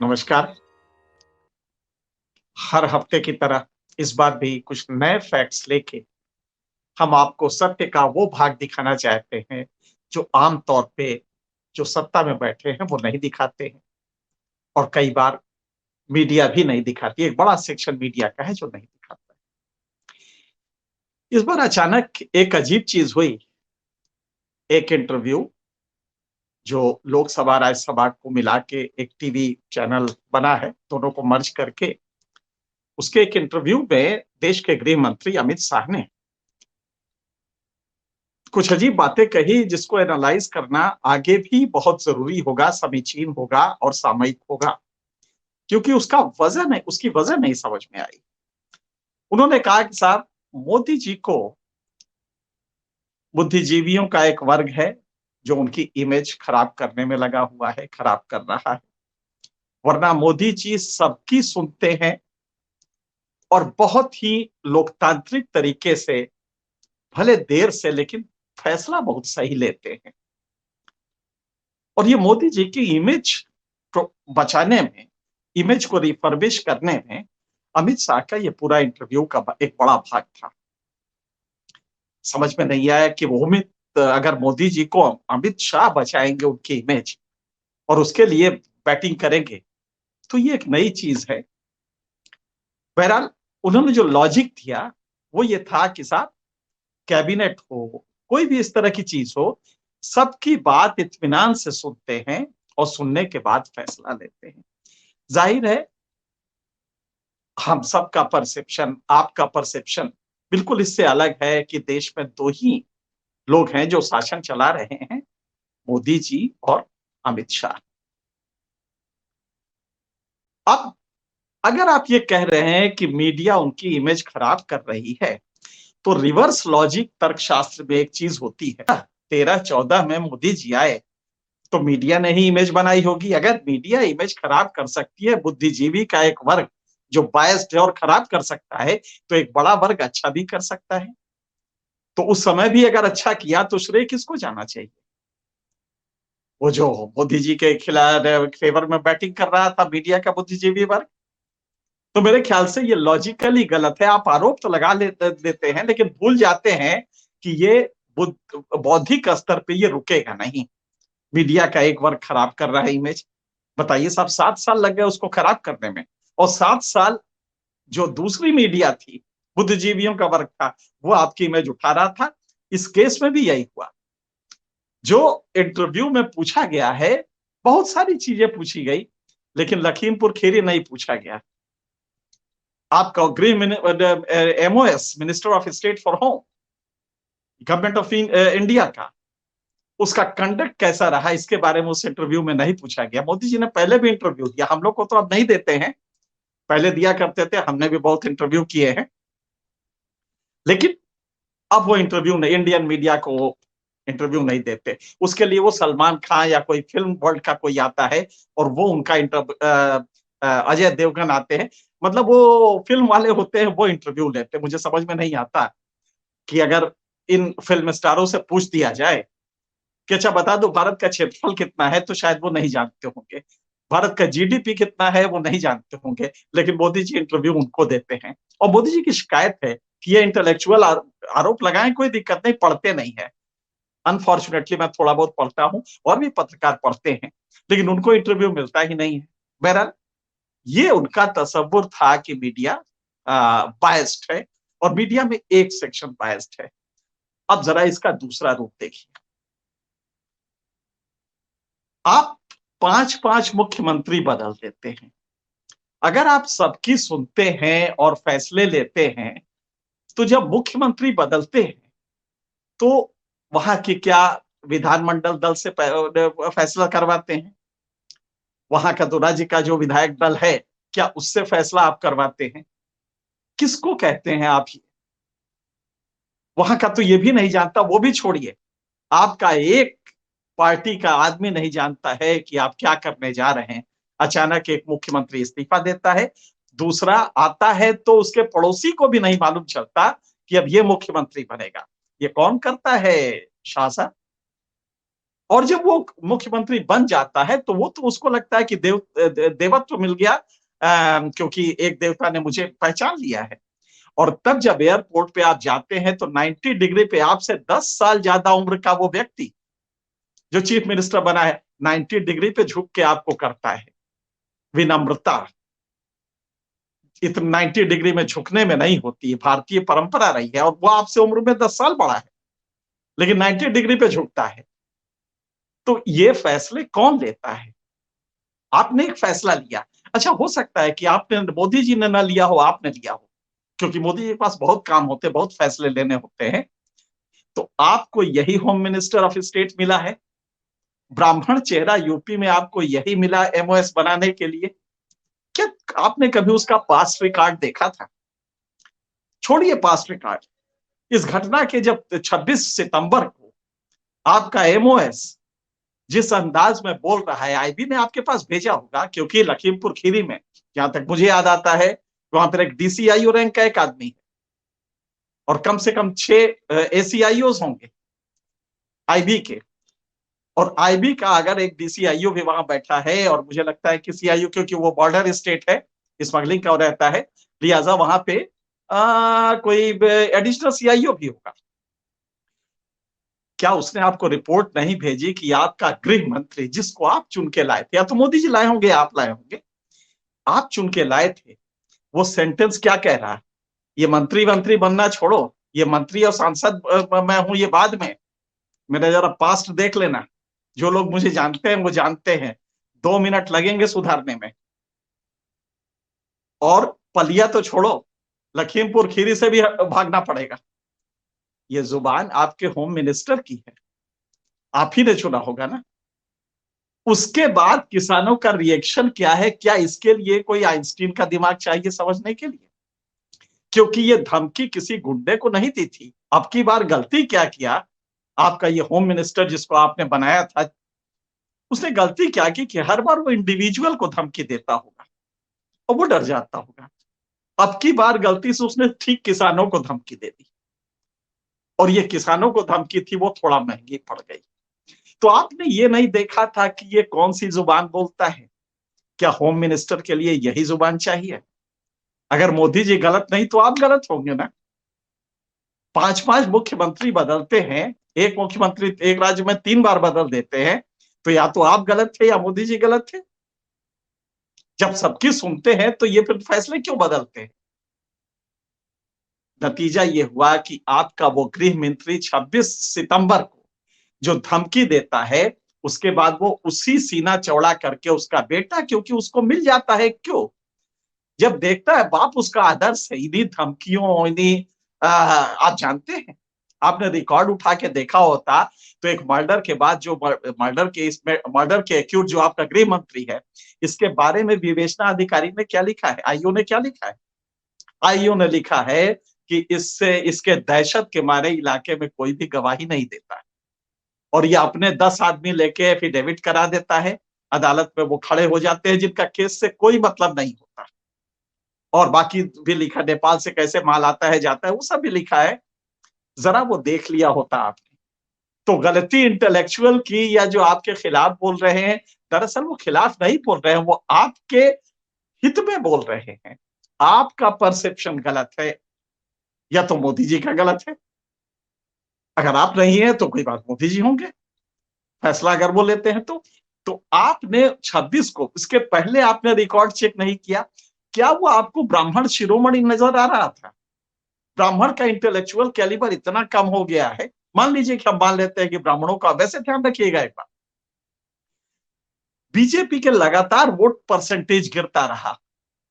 नमस्कार। हर हफ्ते की तरह इस बार भी कुछ नए फैक्ट्स लेके हम आपको सत्य का वो भाग दिखाना चाहते हैं, जो आम तौर पे जो सत्ता में बैठे हैं वो नहीं दिखाते हैं और कई बार मीडिया भी नहीं दिखाती। एक बड़ा सेक्शन मीडिया का है जो नहीं दिखाता है। इस बार अचानक एक अजीब चीज़ हुई। एक इंटरव्यू जो लोकसभा, राज्यसभा को मिला के एक टीवी चैनल बना है, दोनों को मर्ज करके उसके एक इंटरव्यू में देश के गृह मंत्री अमित शाह ने कुछ अजीब बातें कही जिसको एनालाइज करना आगे भी बहुत ज़रूरी होगा, समीचीन होगा और सामयिक होगा, क्योंकि उसकी वजह नहीं समझ में आई। उन्होंने कहा कि साहब, मोदी जी को बुद्धिजीवियों का एक वर्ग है जो उनकी इमेज खराब करने में लगा हुआ है, खराब कर रहा है। वरना मोदी जी सबकी सुनते हैं और बहुत ही लोकतांत्रिक तरीके से, भले देर से लेकिन फैसला बहुत सही लेते हैं। और ये मोदी जी की इमेज को बचाने में, इमेज को रिफर्बिश करने में अमित शाह का ये पूरा इंटरव्यू का एक बड़ा भाग था। समझ में नहीं आया कि वो अगर मोदी जी को अमित शाह बचाएंगे उनकी इमेज और उसके लिए बैटिंग करेंगे, तो ये एक नई चीज है। बहरहाल उन्होंने जो लॉजिक दिया वो ये था कि साहब, कैबिनेट हो, कोई भी इस तरह की चीज हो, सबकी बात इत्मीनान से सुनते हैं और सुनने के बाद फैसला लेते हैं। जाहिर है, हम सबका परसेप्शन, आपका परसेप्शन बिल्कुल इससे अलग है कि देश में दो ही लोग हैं जो शासन चला रहे हैं, मोदी जी और अमित शाह। अब अगर आप ये कह रहे हैं कि मीडिया उनकी इमेज खराब कर रही है, तो रिवर्स लॉजिक तर्कशास्त्र में एक चीज होती है। 13-14 में मोदी जी आए तो मीडिया ने ही इमेज बनाई होगी। अगर मीडिया इमेज खराब कर सकती है, बुद्धिजीवी का एक वर्ग जो बायस्ड है और खराब कर सकता है, तो एक बड़ा वर्ग अच्छा भी कर सकता है। तो उस समय भी अगर अच्छा किया तो श्रेय किसको जाना चाहिए? वो जो मोदी जी के खिलाफ फेवर में बैटिंग कर रहा था, मीडिया का बुद्धिजीवी वर्ग। तो मेरे ख्याल से ये लॉजिकली गलत है। आप आरोप तो लगा देते हैं लेकिन भूल जाते हैं कि ये बौद्धिक स्तर पे ये रुकेगा नहीं। मीडिया का एक वर्ग खराब कर रहा है इमेज। बताइए साहब, 7 साल लग गए उसको खराब करने में, और 7 साल जो दूसरी मीडिया थी, बुद्धिजीवियों का वर्ग था, वो आपकी इमेज उठा रहा था। इस केस में भी यही हुआ। जो इंटरव्यू में पूछा गया है, बहुत सारी चीजें पूछी गई, लेकिन लखीमपुर खीरी नहीं पूछा गया। आपका गृह MOS, minister of state for home, government of India का, उसका कंडक्ट कैसा रहा, इसके बारे में उस इंटरव्यू में नहीं पूछा गया। मोदी जी ने पहले भी इंटरव्यू दिया, हम लोग को तो अब नहीं देते हैं, पहले दिया करते थे, हमने भी बहुत इंटरव्यू किए हैं, लेकिन अब वो इंटरव्यू नहीं, इंडियन मीडिया को वो इंटरव्यू नहीं देते। उसके लिए वो सलमान खान या कोई फिल्म वर्ल्ड का कोई आता है और वो उनका अजय देवगन आते हैं, मतलब वो फिल्म वाले होते हैं, वो इंटरव्यू लेते हैं। मुझे समझ में नहीं आता कि अगर इन फिल्म स्टारों से पूछ दिया जाए कि अच्छा बता दो भारत का क्षेत्रफल कितना है, तो शायद वो नहीं जानते होंगे। भारत का जीडीपी कितना है वो नहीं जानते होंगे, लेकिन मोदी जी इंटरव्यू उनको देते हैं। और मोदी जी की शिकायत है कि ये इंटेलेक्चुअल आरोप लगाएं, कोई दिक्कत नहीं, पढ़ते नहीं है। अनफॉर्चुनेटली मैं थोड़ा बहुत पढ़ता हूं और भी पत्रकार पढ़ते हैं, लेकिन उनको इंटरव्यू मिलता ही नहीं है। बहरहाल, ये उनका तसव्वुर था कि मीडिया बायस्ड है और मीडिया में एक सेक्शन बायस्ड है। अब जरा इसका दूसरा रूप देखिए। आप 5-5 मुख्यमंत्री बदल देते हैं। अगर आप सबकी सुनते हैं और फैसले लेते हैं, तो जब मुख्यमंत्री बदलते हैं तो वहां की क्या विधानमंडल दल से फैसला करवाते हैं? वहां का तो राज्य का जो विधायक दल है, क्या उससे फैसला आप करवाते हैं? किसको कहते हैं आप? वहां का तो ये भी नहीं जानता, वो भी छोड़िए, आपका एक पार्टी का आदमी नहीं जानता है कि आप क्या करने जा रहे हैं। अचानक एक मुख्यमंत्री इस्तीफा देता है, दूसरा आता है तो उसके पड़ोसी को भी नहीं मालूम चलता कि अब ये मुख्यमंत्री बनेगा। ये कौन करता है? शाह साहब। और जब वो मुख्यमंत्री बन जाता है तो वो तो उसको लगता है कि देवत्व मिल गया, क्योंकि एक देवता ने मुझे पहचान लिया है। और तब जब एयरपोर्ट पे आप जाते हैं तो 90 डिग्री पे आपसे 10 साल ज्यादा उम्र का वो व्यक्ति जो चीफ मिनिस्टर बना है 90 डिग्री पे झुक के आपको करता है विनम्रता। इतना 90 डिग्री में झुकने में नहीं होती है, भारतीय परंपरा रही है, और वो आपसे उम्र में 10 साल बड़ा है लेकिन 90 डिग्री पे झुकता है। तो ये फैसले कौन लेता है? आपने एक फैसला लिया। अच्छा, हो सकता है कि आपने, मोदी जी ने ना लिया हो, आपने लिया हो, क्योंकि मोदी जी के पास बहुत काम होते हैं, बहुत फैसले लेने होते हैं। तो आपको यही होम मिनिस्टर ऑफ स्टेट मिला है, ब्राह्मण चेहरा यूपी में आपको यही मिला एमओएस बनाने के लिए। क्या आपने कभी उसका पास्ट रिकॉर्ड देखा था? छोड़िए पास्ट रिकॉर्ड, इस घटना के जब 26 सितंबर को आपका एमओएस जिस अंदाज में बोल रहा है, आईबी ने आपके पास भेजा होगा, क्योंकि लखीमपुर खीरी में, जहां तक मुझे याद आता है, वहां पर एक डीसीआईओ रैंक का एक आदमी है और कम से कम 6 एसीआईओ होंगे आईबी के। और आईबी का अगर एक डीसीआईओ भी वहां बैठा है, और मुझे लगता है कि सीआईओ, क्योंकि वो बॉर्डर स्टेट है, स्मगलिंग का रहता है, लिहाजा वहां पे कोई एडिशनल सीआईओ भी होगा। क्या उसने आपको रिपोर्ट नहीं भेजी कि आपका गृह मंत्री, जिसको आप चुन के लाए थे, या तो मोदी जी लाए होंगे, आप लाए होंगे, आप चुन के लाए थे, वो सेंटेंस क्या कह रहा है? ये मंत्री मंत्री बनना छोड़ो, ये मंत्री और सांसद मैं हूं ये बाद में, मेरा जरा पास्ट देख लेना। जो लोग मुझे जानते हैं वो जानते हैं, 2 मिनट लगेंगे सुधारने में। और पलिया तो छोड़ो, लखीमपुर खीरी से भी भागना पड़ेगा। ये जुबान आपके होम मिनिस्टर की है, आप ही ने चुना होगा ना। उसके बाद किसानों का रिएक्शन क्या है? क्या इसके लिए कोई आइंस्टीन का दिमाग चाहिए समझने के लिए? क्योंकि ये धमकी किसी गुंडे को नहीं दी थी। अब की बार गलती क्या किया आपका ये होम मिनिस्टर जिसको आपने बनाया था, उसने गलती क्या की कि हर बार वो इंडिविजुअल को धमकी देता होगा और वो डर जाता होगा। अब की बार गलती से उसने ठीक किसानों को धमकी दे दी, और ये किसानों को धमकी थी वो थोड़ा महंगी पड़ गई। तो आपने ये नहीं देखा था कि ये कौन सी जुबान बोलता है? क्या होम मिनिस्टर के लिए यही जुबान चाहिए? अगर मोदी जी गलत नहीं तो आप गलत होंगे ना। 5-5 मुख्यमंत्री बदलते हैं, एक मुख्यमंत्री एक राज्य में 3 बार बदल देते हैं, तो या तो आप गलत थे या मोदी जी गलत थे। जब सबकी सुनते हैं तो ये फिर फैसले क्यों बदलते हैं? नतीजा ये हुआ कि आपका वो गृह मंत्री 26 सितंबर को जो धमकी देता है, उसके बाद वो उसी सीना चौड़ा करके उसका बेटा, क्योंकि उसको मिल जाता है, क्यों? जब देखता है बाप उसका आदर्श है, इन्हीं धमकियों, इन्हीं आप जानते हैं, आपने रिकॉर्ड उठा के देखा होता तो एक मर्डर के बाद जो मर्डर के इसमें मर्डर के एक्यूज जो आपका गृह मंत्री है, इसके बारे में विवेचना अधिकारी ने क्या लिखा है, आईओ ने क्या लिखा है? आईओ ने लिखा है कि इससे इसके दहशत के मारे इलाके में कोई भी गवाही नहीं देता है, और ये अपने 10 आदमी लेके एफिडेविट करा देता है, अदालत में वो खड़े हो जाते हैं जिनका केस से कोई मतलब नहीं होता। और बाकी भी लिखा, नेपाल से कैसे माल आता है जाता है, वो सब भी लिखा है। जरा वो देख लिया होता आपने। तो गलती इंटेलेक्चुअल की, या जो आपके खिलाफ बोल रहे हैं, दरअसल वो खिलाफ नहीं बोल रहे हैं, वो आपके हित में बोल रहे हैं। आपका परसेप्शन गलत है, या तो मोदी जी का गलत है। अगर आप नहीं है तो कोई बात, मोदी जी होंगे, फैसला अगर वो लेते हैं तो आपने 26 को, इसके पहले आपने रिकॉर्ड चेक नहीं किया? क्या वो आपको ब्राह्मण शिरोमणि नजर आ रहा था? ब्राह्मण का इंटेलेक्चुअल कैलिबर इतना कम हो गया है। मान लीजिए कि हम मान लेते हैं कि ब्राह्मणों का, वैसे ध्यान रखिएगा एक बात, बीजेपी के लगातार वोट परसेंटेज गिरता रहा।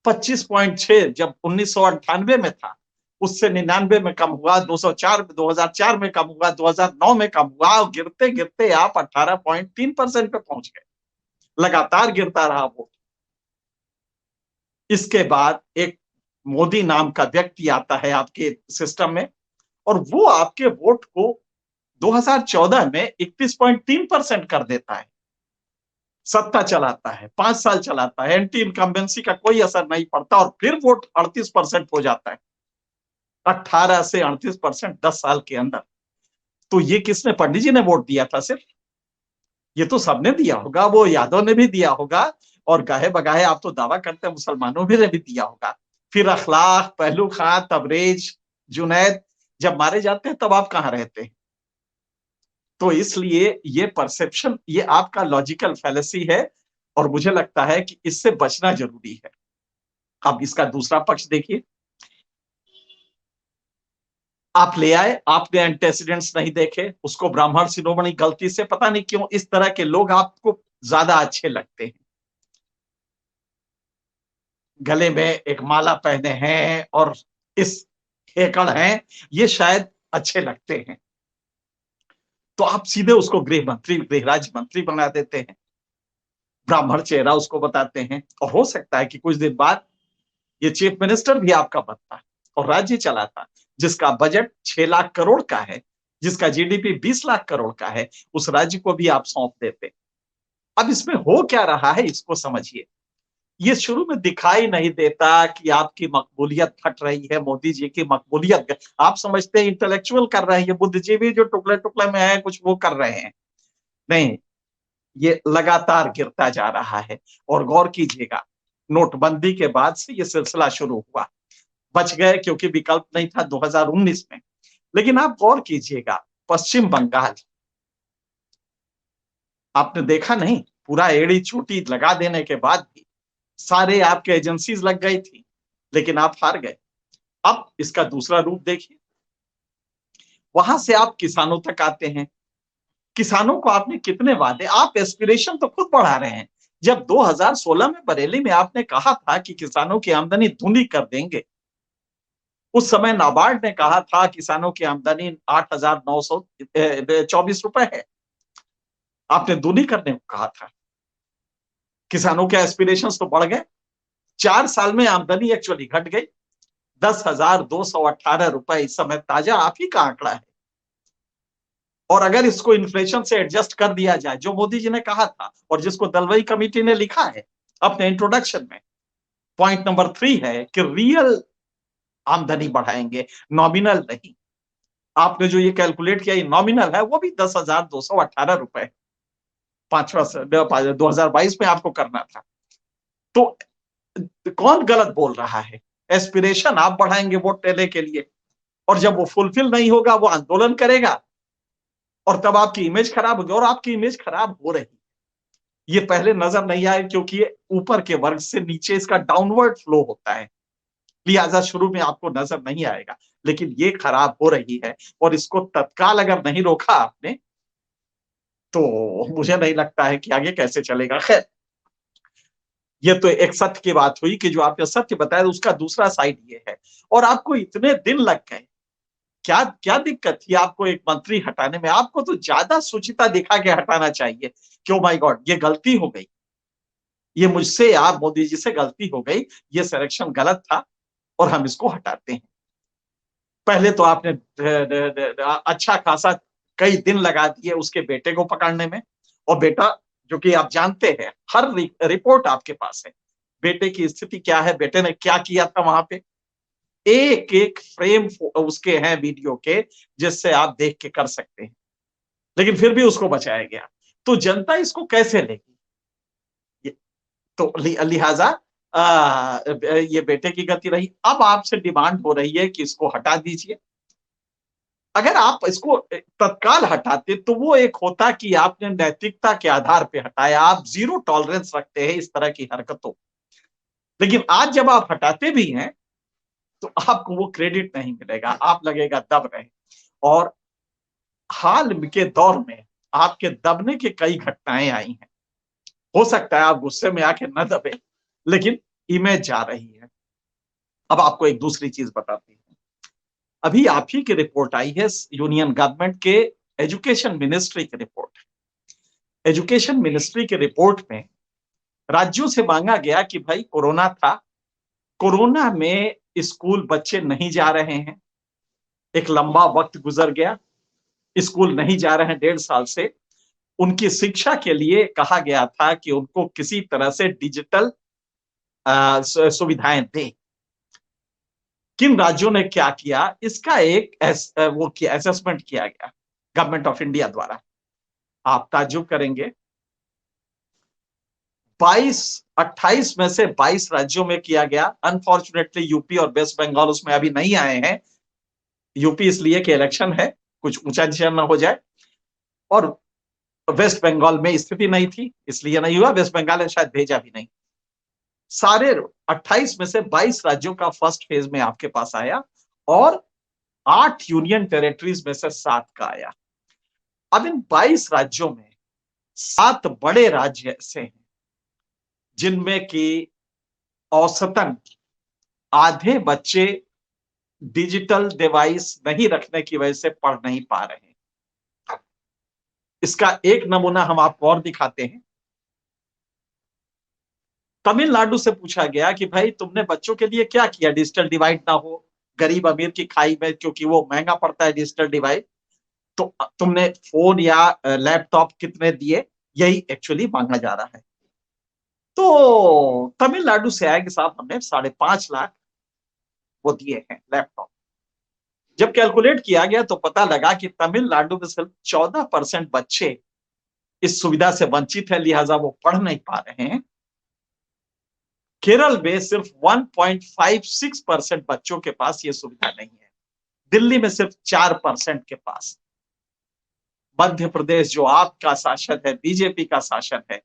25.6 जब 1998 में था, उससे 99 में कम हुआ, 204 2004 में कम हुआ, 2009 में कम हुआ, और गिरते गिरते आप 18.3% पे पहुंच गए। लगातार गिरता रहा वोट। इसके बाद एक मोदी नाम का व्यक्ति आता है आपके सिस्टम में, और वो आपके वोट को 2014 में 31.3% कर देता है। सत्ता चलाता है, 5 साल चलाता है, एंटी इनकम्बेंसी का कोई असर नहीं पड़ता, और फिर वोट 38% हो जाता है। 18 से 38% 10 साल के अंदर। तो ये किसने, पंडित जी ने वोट दिया था सिर्फ? ये तो सबने दिया होगा, वो यादव ने भी दिया होगा, और गाहे बगाहे आप तो दावा करते हैं मुसलमानों ने भी दिया होगा। फिर अखलाक, पहलू खां, तबरेज, जुनैद जब मारे जाते हैं तब आप कहाँ रहते हैं? तो इसलिए ये परसेप्शन, ये आपका लॉजिकल फैलेसी है, और मुझे लगता है कि इससे बचना जरूरी है। अब इसका दूसरा पक्ष देखिए, आप ले आए, आपने एंटेसिडेंट्स नहीं देखे, उसको ब्राह्मण शिरोमणि गलती से, पता नहीं क्यों इस तरह के लोग आपको ज्यादा अच्छे लगते हैं। गले में एक माला पहने हैं और इस हेकड़ हैं, ये शायद अच्छे लगते हैं, तो आप सीधे उसको गृह मंत्री, गृह राज्य मंत्री बना देते हैं, ब्राह्मण चेहरा उसको बताते हैं, और हो सकता है कि कुछ दिन बाद ये चीफ मिनिस्टर भी आपका बनता और राज्य चलाता, जिसका बजट 6 लाख करोड़ का है, जिसका जीडीपी 20 लाख करोड़ का है, उस राज्य को भी आप सौंप देते। अब इसमें हो क्या रहा है इसको समझिए। ये शुरू में दिखाई नहीं देता कि आपकी मकबूलियत फट रही है, मोदी जी की मकबूलियत, आप समझते हैं इंटेलेक्चुअल कर रहे हैं, ये बुद्धिजीवी जो टुकड़े टुकड़े में है कुछ वो कर रहे हैं, नहीं, ये लगातार गिरता जा रहा है। और गौर कीजिएगा, नोटबंदी के बाद से ये सिलसिला शुरू हुआ, बच गए क्योंकि विकल्प नहीं था 2019 में। लेकिन आप गौर कीजिएगा, पश्चिम बंगाल, आपने देखा नहीं, पूरा एड़ी चोटी लगा देने के बाद भी सारे आपके एजेंसीज लग गई थी, लेकिन आप हार गए। अब इसका दूसरा रूप देखिए, वहां से आप किसानों तक आते हैं। किसानों को आपने कितने वादे, आप एस्पिरेशन तो खुद बढ़ा रहे हैं। जब 2016 में बरेली में आपने कहा था कि किसानों की आमदनी दूनी कर देंगे, उस समय नाबार्ड ने कहा था किसानों की आमदनी 8,924 रुपए है, आपने दूनी करने को कहा था। किसानों के एस्पिरेशंस तो बढ़ गए, 4 साल में आमदनी एक्चुअली घट गई, 10,218 रुपए इस समय ताजा आप ही का आंकड़ा है। और अगर इसको इन्फ्लेशन से एडजस्ट कर दिया जाए, जो मोदी जी ने कहा था और जिसको दलवई कमेटी ने लिखा है अपने इंट्रोडक्शन में, पॉइंट नंबर 3 है कि रियल आमदनी बढ़ाएंगे, नॉमिनल नहीं। आपने जो ये कैलकुलेट किया, ये नॉमिनल है, वो भी 10,218 रुपए, 2022 में आपको करना था। तो कौन गलत बोल रहा है? एस्पिरेशन आप बढ़ाएंगे वोट लेने के लिए, और जब वो फुलफिल नहीं होगा वो आंदोलन करेगा, और तब आपकी इमेज खराब होगी, और आपकी इमेज खराब हो रही, ये पहले नजर नहीं आए क्योंकि ये ऊपर के वर्ग से नीचे इसका डाउनवर्ड फ्लो होता है, लिहाजा शुरू में आपको नजर नहीं आएगा, लेकिन ये खराब हो रही है, और इसको तत्काल अगर नहीं रोका आपने तो मुझे नहीं लगता है कि आगे कैसे चलेगा। खैर, ये तो एक सत्य की बात हुई कि जो आपने सत्य बताया, उसका दूसरा साइड ये है। और आपको इतने दिन लग गए, क्या क्या दिक्कत थी आपको एक मंत्री हटाने में? आपको तो ज्यादा सुचिता दिखा के हटाना चाहिए, क्यों माय गॉड ये गलती हो गई, ये मुझसे, आप मोदी जी से गलती हो गई, ये सिलेक्शन गलत था और हम इसको हटाते हैं। पहले तो आपने अच्छा खासा कई दिन लगा दिए उसके बेटे को पकड़ने में, और बेटा, जो कि आप जानते हैं, हर रिपोर्ट आपके पास है, बेटे की स्थिति क्या है, बेटे ने क्या किया था वहां पे, एक एक फ्रेम उसके हैं वीडियो के, जिससे आप देख के कर सकते हैं, लेकिन फिर भी उसको बचाया गया। तो जनता इसको कैसे लेगी? तो लिहाजा ये बेटे की गति रही। अब आपसे डिमांड हो रही है कि इसको हटा दीजिए। अगर आप इसको तत्काल हटाते तो वो एक होता कि आपने नैतिकता के आधार पे हटाया, आप जीरो टॉलरेंस रखते हैं इस तरह की हरकतों। लेकिन आज जब आप हटाते भी हैं तो आपको वो क्रेडिट नहीं मिलेगा, आप लगेगा दब रहे। और हाल के दौर में आपके दबने की कई घटनाएं आई हैं। हो सकता है आप गुस्से में आके न दबे, लेकिन इमेज जा रही है। अब आपको एक दूसरी चीज बताती हूँ, अभी आप ही की रिपोर्ट आई है, यूनियन गवर्नमेंट के एजुकेशन मिनिस्ट्री की रिपोर्ट। एजुकेशन मिनिस्ट्री के रिपोर्ट में राज्यों से मांगा गया कि भाई कोरोना था, कोरोना में स्कूल बच्चे नहीं जा रहे हैं, एक लंबा वक्त गुजर गया, स्कूल नहीं जा रहे हैं 1.5 साल से, उनकी शिक्षा के लिए कहा गया था कि उनको किसी तरह से डिजिटल सुविधाएं दें। किन राज्यों ने क्या किया, इसका एक वो किया, असेसमेंट किया गया गवर्नमेंट ऑफ इंडिया द्वारा। आप ताज्जुब करेंगे, 28 में से 22 राज्यों में किया गया। अनफॉर्चुनेटली यूपी और वेस्ट बंगाल उसमें अभी नहीं आए हैं। यूपी इसलिए कि इलेक्शन है, कुछ ऊंचा नीचा ना हो जाए, और वेस्ट बंगाल में स्थिति नहीं थी इसलिए नहीं हुआ। वेस्ट बंगाल ने शायद भेजा भी नहीं। सारे 28 में से 22 राज्यों का फर्स्ट फेज में आपके पास आया, और 8 यूनियन टेरिटरीज में से 7 का आया। अब इन 22 राज्यों में 7 बड़े राज्य ऐसे हैं जिनमें कि औसतन आधे बच्चे डिजिटल डिवाइस नहीं रखने की वजह से पढ़ नहीं पा रहे हैं। इसका एक नमूना हम आपको और दिखाते हैं। तमिलनाडु से पूछा गया कि भाई तुमने बच्चों के लिए क्या किया डिजिटल डिवाइड ना हो गरीब अमीर की खाई में, क्योंकि वो महंगा पड़ता है डिजिटल डिवाइड। तो तुमने फोन या लैपटॉप कितने दिए, यही एक्चुअली मांगा जा रहा है। तो तमिलनाडु से आया कि साहब हमने 5.5 लाख वो दिए हैं लैपटॉप। जब कैलकुलेट किया गया तो पता लगा कि तमिलनाडु में सिर्फ 14% बच्चे इस सुविधा से वंचित है, लिहाजा वो पढ़ नहीं पा रहे हैं। केरल में सिर्फ 1.56% बच्चों के पास ये सुविधा नहीं है। दिल्ली में सिर्फ 4% के पास। मध्य प्रदेश जो आपका शासन है, बीजेपी का शासन है,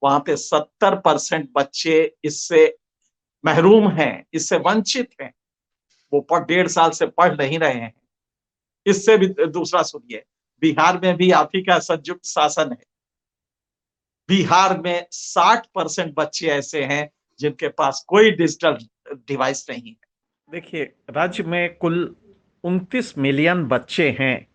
वहां पे 70% बच्चे इससे महरूम हैं, इससे वंचित हैं। वो 1.5 साल से पढ़ नहीं रहे हैं। इससे भी दूसरा सुनिए, बिहार में भी आप ही का संयुक्त शासन है। बिहार में 60% बच्चे ऐसे हैं जिनके पास कोई डिजिटल डिवाइस नहीं है। देखिए, राज्य में कुल 29 मिलियन बच्चे हैं।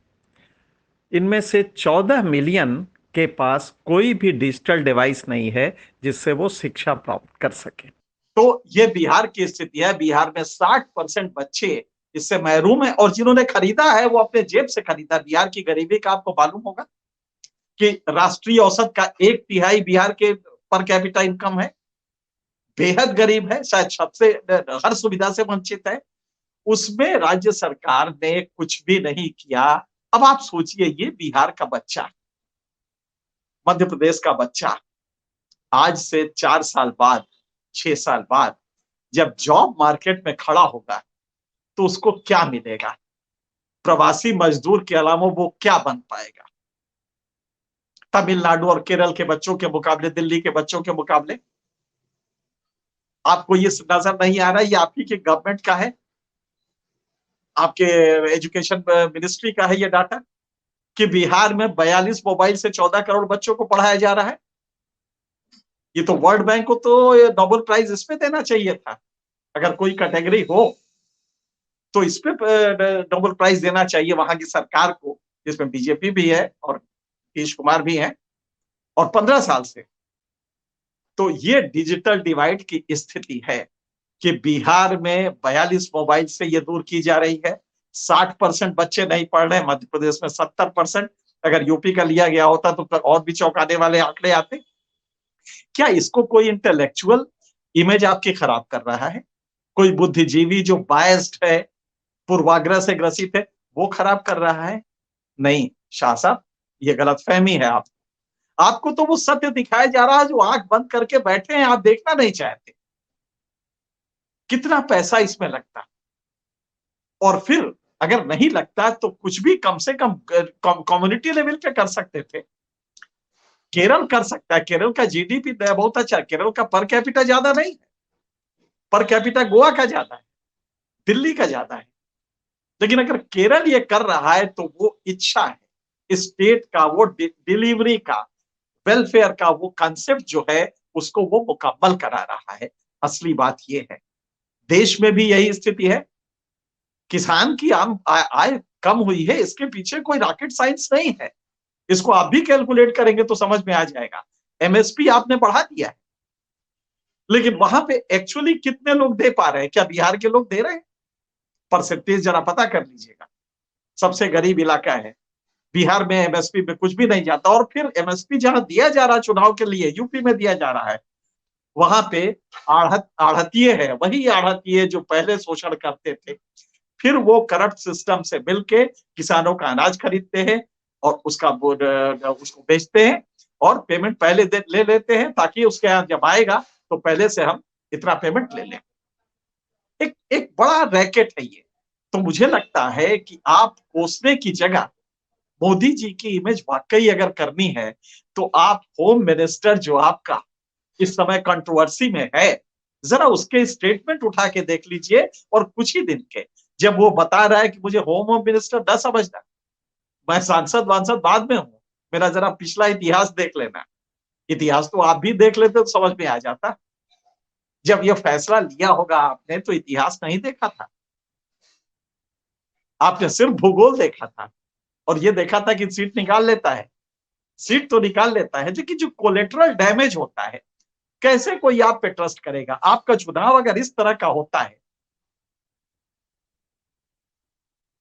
इनमें से 14 मिलियन के पास कोई भी डिजिटल डिवाइस नहीं है जिससे वो शिक्षा प्राप्त कर सके। तो ये बिहार की स्थिति है। बिहार में 60% बच्चे इससे महरूम है, और जिन्होंने खरीदा है वो अपने जेब से खरीदा। बिहार की गरीबी का आपको मालूम होगा कि राष्ट्रीय औसत का 1/3 बिहार के पर कैपिटा इनकम है। बेहद गरीब है, शायद सबसे हर सुविधा से वंचित है। उसमें राज्य सरकार ने कुछ भी नहीं किया। अब आप सोचिए, ये बिहार का बच्चा, मध्य प्रदेश का बच्चा आज से 4 साल बाद, 6 साल बाद जब जॉब मार्केट में खड़ा होगा तो उसको क्या मिलेगा? प्रवासी मजदूर के अलावा वो क्या बन पाएगा? तमिलनाडु और केरल के बच्चों के मुकाबले, दिल्ली के बच्चों के मुकाबले। आपको ये नजर नहीं आ रहा? ये आप ही के गवर्नमेंट का है, आपके एजुकेशन मिनिस्ट्री का है ये डाटा, कि बिहार में 42 मोबाइल से 14 करोड़ बच्चों को पढ़ाया जा रहा है। ये तो वर्ल्ड बैंक को तो नोबेल प्राइज इस पे देना चाहिए था। अगर कोई कैटेगरी हो तो इस पे नोबेल प्राइज देना चाहिए वहां की सरकार को, जिसमें बीजेपी भी है और नीतीश कुमार भी हैं, और 15 साल से। तो ये डिजिटल डिवाइड की स्थिति है कि बिहार में 42 मोबाइल से ये दूर की जा रही है। 60% बच्चे नहीं पढ़ रहे, मध्य प्रदेश में 70%। अगर यूपी का लिया गया होता तो और भी चौंकाने वाले आंकड़े आते। क्या इसको कोई इंटेलेक्चुअल इमेज आपकी खराब कर रहा है? कोई बुद्धिजीवी जो बायस्ड है, पूर्वाग्रह से ग्रसित है, वो खराब कर रहा है? नहीं शाह साहब, ये गलतफहमी है। आपको तो वो सत्य दिखाया जा रहा है जो आंख बंद करके बैठे हैं, आप देखना नहीं चाहते। कितना पैसा इसमें लगता, और फिर अगर नहीं लगता तो कुछ भी कम से कम कम्युनिटी लेवल पे कर सकते थे। केरल कर सकता है, केरल का जीडीपी बहुत अच्छा है, केरल का पर कैपिटा ज्यादा नहीं है, पर कैपिटा गोवा का ज्यादा है, दिल्ली का ज्यादा है। लेकिन अगर केरल ये कर रहा है तो वो इच्छा है स्टेट का, वो डिलीवरी का, वेलफेयर का वो कंसेप्ट जो है उसको वो मुकम्मल करा रहा है। असली बात ये है, देश में भी यही स्थिति है। किसान की आम आय कम हुई है, इसके पीछे कोई रॉकेट साइंस नहीं है। इसको आप भी कैलकुलेट करेंगे तो समझ में आ जाएगा। एमएसपी आपने बढ़ा दिया है, लेकिन वहां पे एक्चुअली कितने लोग दे पा रहे हैं? क्या बिहार के लोग दे रहे हैं? परसेंटेज जरा पता कर लीजिएगा। सबसे गरीब इलाका है बिहार में, एमएसपी में कुछ भी नहीं जाता। और फिर एमएसपी जहां दिया जा रहा है चुनाव के लिए, यूपी में दिया जा रहा है, वहां पे आढ़तिये है, वही आढ़तिये जो पहले शोषण करते थे। फिर वो करप्ट सिस्टम से मिलके किसानों का अनाज खरीदते हैं और उसको बेचते हैं, और पेमेंट पहले ले लेते हैं ताकि उसके यहाँ जब आएगा तो पहले से हम इतना पेमेंट ले लें। एक एक बड़ा रैकेट है ये। तो मुझे लगता है कि आप कोसने की जगह मोदी जी की इमेज वाकई अगर करनी है तो आप होम मिनिस्टर जो आपका इस समय कंट्रोवर्सी में है, जरा उसके स्टेटमेंट उठा के देख लीजिए। और कुछ ही दिन के जब वो बता रहा है कि मुझे होम मिनिस्टर न समझना, मैं सांसद वांसद बाद में हूं, मेरा जरा पिछला इतिहास देख लेना। इतिहास तो आप भी देख लेते तो समझ में आ जाता। जब यह फैसला लिया होगा आपने तो इतिहास नहीं देखा था, आपने सिर्फ भूगोल देखा था और ये देखा था कि सीट निकाल लेता है। सीट तो निकाल लेता है, लेकिन जो कोलेटरल डैमेज होता है, कैसे कोई आप पे ट्रस्ट करेगा? आपका चुनाव अगर इस तरह का होता है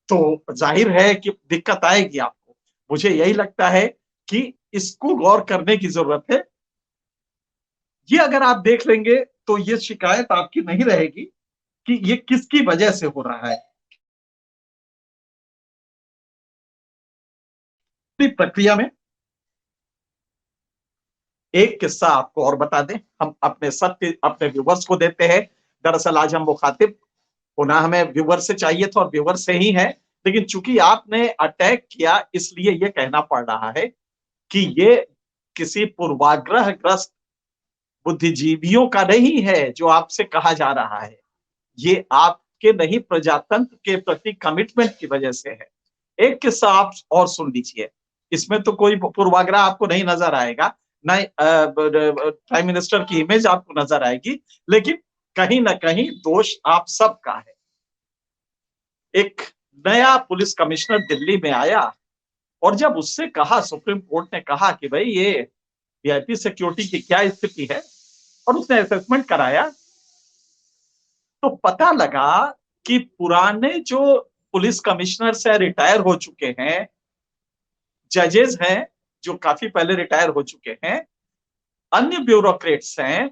तो जाहिर है कि दिक्कत आएगी आपको। मुझे यही लगता है कि इसको गौर करने की जरूरत है। ये अगर आप देख लेंगे तो ये शिकायत आपकी नहीं रहेगी कि ये किसकी वजह से हो रहा है। प्रक्रिया में एक किस्सा आपको और बता दें, हम अपने सत्य अपने व्यूवर्स को देते हैं। दरअसल आज हम मुखातिब होना हमें व्यूवर से चाहिए था और व्यूवर से ही है, लेकिन चूंकि आपने अटैक किया इसलिए ये कहना पड़ रहा है कि ये किसी पूर्वाग्रहग्रस्त बुद्धिजीवियों का नहीं है जो आपसे कहा जा रहा है। ये आपके नहीं प्रजातंत्र के प्रति कमिटमेंट की वजह से है। एक किस्सा आप और सुन लीजिए, इसमें तो कोई पूर्वाग्रह आपको नहीं नजर आएगा, न प्राइम मिनिस्टर की इमेज आपको नजर आएगी, लेकिन कहीं ना कहीं दोष आप सबका है। एक नया पुलिस कमिश्नर दिल्ली में आया और जब उससे कहा, सुप्रीम कोर्ट ने कहा कि भाई ये वीआईपी सिक्योरिटी की क्या स्थिति है, और उसने असेसमेंट कराया तो पता लगा कि पुराने जो पुलिस कमिश्नर से रिटायर हो चुके हैं, जजेस हैं जो काफी पहले रिटायर हो चुके हैं, अन्य ब्यूरोक्रेट्स हैं,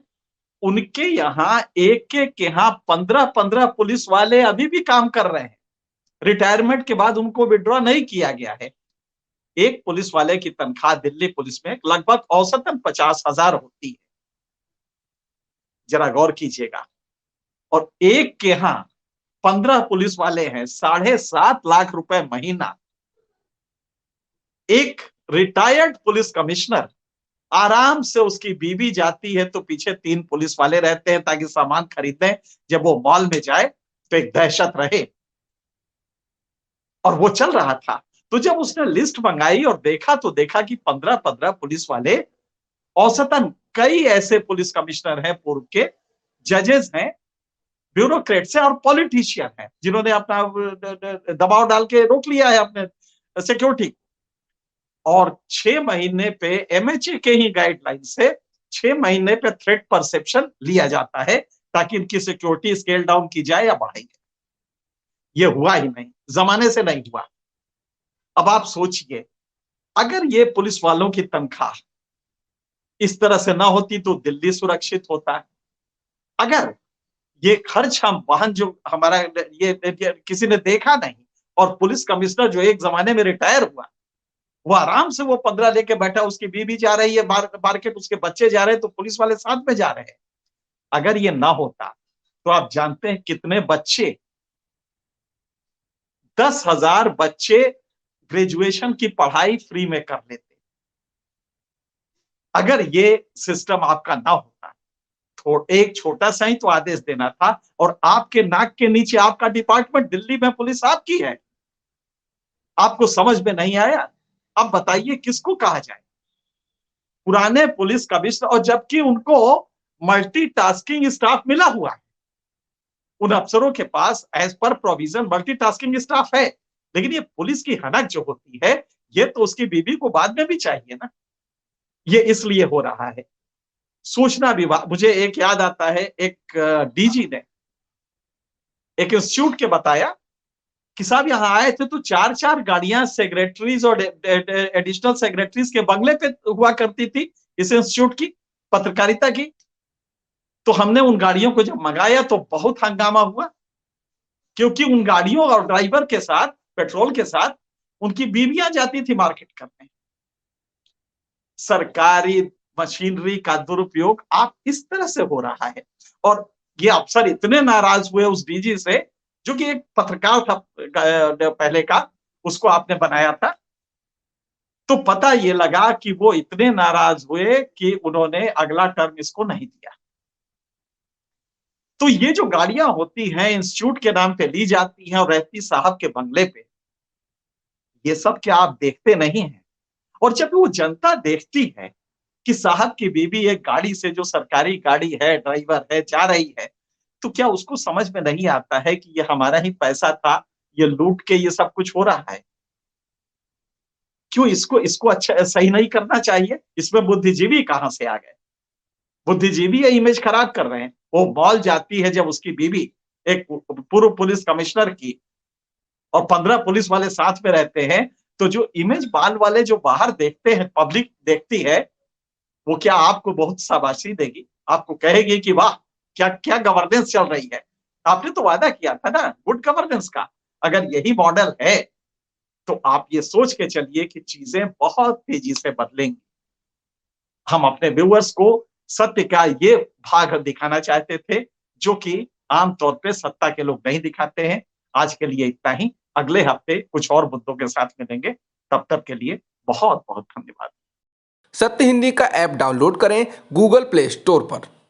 उनके यहाँ एक एक के यहाँ 15-15 पुलिस वाले अभी भी काम कर रहे हैं। रिटायरमेंट के बाद उनको विड्रॉ नहीं किया गया है। एक पुलिस वाले की तनख्वाह दिल्ली पुलिस में लगभग औसतन 50,000 होती है, जरा गौर कीजिएगा। और एक के यहाँ 15 पुलिस वाले हैं, 7.5 लाख रुपए महीना। एक रिटायर्ड पुलिस कमिश्नर, आराम से उसकी बीवी जाती है तो पीछे 3 पुलिस वाले रहते हैं ताकि सामान खरीदें, जब वो मॉल में जाए तो एक दहशत रहे। और वो चल रहा था। तो जब उसने लिस्ट मंगाई और देखा तो देखा कि 15-15 पुलिस वाले, औसतन कई ऐसे पुलिस कमिश्नर हैं पूर्व के, जजेस हैं, ब्यूरोक्रेट्स हैं और पॉलिटिशियन हैं जिन्होंने अपना दबाव डाल के रोक लिया है अपने सिक्योरिटी। और 6 महीने पे एमएचए के ही गाइडलाइन से 6 महीने पे थ्रेट परसेप्शन लिया जाता है ताकि इनकी सिक्योरिटी स्केल डाउन की जाए या बढ़ाई जाए। ये हुआ ही नहीं, जमाने से नहीं हुआ। अब आप सोचिए, अगर ये पुलिस वालों की तनख्वाह इस तरह से ना होती तो दिल्ली सुरक्षित होता है। अगर ये खर्च हम वाहन जो हमारा ये किसी ने देखा नहीं, और पुलिस कमिश्नर जो एक जमाने में रिटायर हुआ, वो आराम से वो 15 लेके बैठा, उसकी बीवी जा रही है मार्केट, उसके बच्चे जा रहे हैं तो पुलिस वाले साथ में जा रहे हैं। अगर ये ना होता तो आप जानते हैं कितने बच्चे, 10,000 बच्चे ग्रेजुएशन की पढ़ाई फ्री में कर लेते अगर ये सिस्टम आपका ना होता। एक छोटा सा ही तो आदेश देना था और आपके नाक के नीचे आपका डिपार्टमेंट, दिल्ली में पुलिस आपकी है, आपको समझ में नहीं आया। अब बताइए किसको कहा जाए? पुराने पुलिस कमिश्नर, और जबकि उनको मल्टीटास्किंग स्टाफ मिला हुआ है, उन अफसरों के पास as per provision multitasking staff है, लेकिन ये पुलिस की हनक जो होती है, ये तो उसकी बीवी को बाद में भी चाहिए ना। ये इसलिए हो रहा है। सूचना विभाग, मुझे एक याद आता है, एक डीजी ने एक इंस्टीट्यूट के बताया कि साहब यहाँ आए थे तो 4-4 गाड़ियां सेक्रेटरीज और एडिशनल सेक्रेटरीज के बंगले पे हुआ करती थी इस इंस्टीट्यूट की, पत्रकारिता की। तो हमने उन गाड़ियों को जब मंगाया तो बहुत हंगामा हुआ, क्योंकि उन गाड़ियों और ड्राइवर के साथ, पेट्रोल के साथ, उनकी बीवियां जाती थी मार्केट करने। सरकारी मशीनरी का दुरुपयोग आप इस तरह से हो रहा है। और ये अफसर इतने नाराज हुए उस डीजी से, जो कि एक पत्रकार था पहले का, उसको आपने बनाया था। तो पता ये लगा कि वो इतने नाराज हुए कि उन्होंने अगला टर्म इसको नहीं दिया। तो ये जो गाड़ियां होती हैं इंस्टीट्यूट के नाम पे ली जाती हैं और रहती साहब के बंगले पे, ये सब क्या आप देखते नहीं हैं? और जब वो जनता देखती है कि साहब की बीवी एक गाड़ी से, जो सरकारी गाड़ी है, ड्राइवर है, जा रही है, तो क्या उसको समझ में नहीं आता है कि ये हमारा ही पैसा था, ये लूट के ये सब कुछ हो रहा है? क्यों इसको इसको अच्छा सही नहीं करना चाहिए? इसमें बुद्धिजीवी कहाँ से आ गए? बुद्धिजीवी ये इमेज खराब कर रहे हैं। वो मॉल जाती है जब उसकी बीवी, एक पूर्व पुलिस कमिश्नर की, और 15 पुलिस वाले साथ में रहते हैं, तो जो इमेज बाल वाले जो बाहर देखते हैं, पब्लिक देखती है, वो क्या आपको बहुत शाबाशी देगी? आपको कहेगी कि वाह! क्या गवर्नेंस चल रही है। आपने तो वादा किया था ना गुड गवर्नेंस का। अगर यही मॉडल है, तो आप ये सोच के चलिए कि चीज़ें बहुत तेज़ी से बदलेंगी। हम अपने व्यूअर्स को सत्य का ये भाग दिखाना चाहते थे, जो कि आम तौर पे सत्ता के लोग नहीं दिखाते हैं। आज के लिए इतना ही। अगले हफ्ते कुछ और मुद्दों के साथ मिलेंगे। तब तक के लिए बहुत-बहुत धन्यवाद। सत्य हिंदी का ऐप डाउनलोड करें गूगल प्ले स्टोर पर।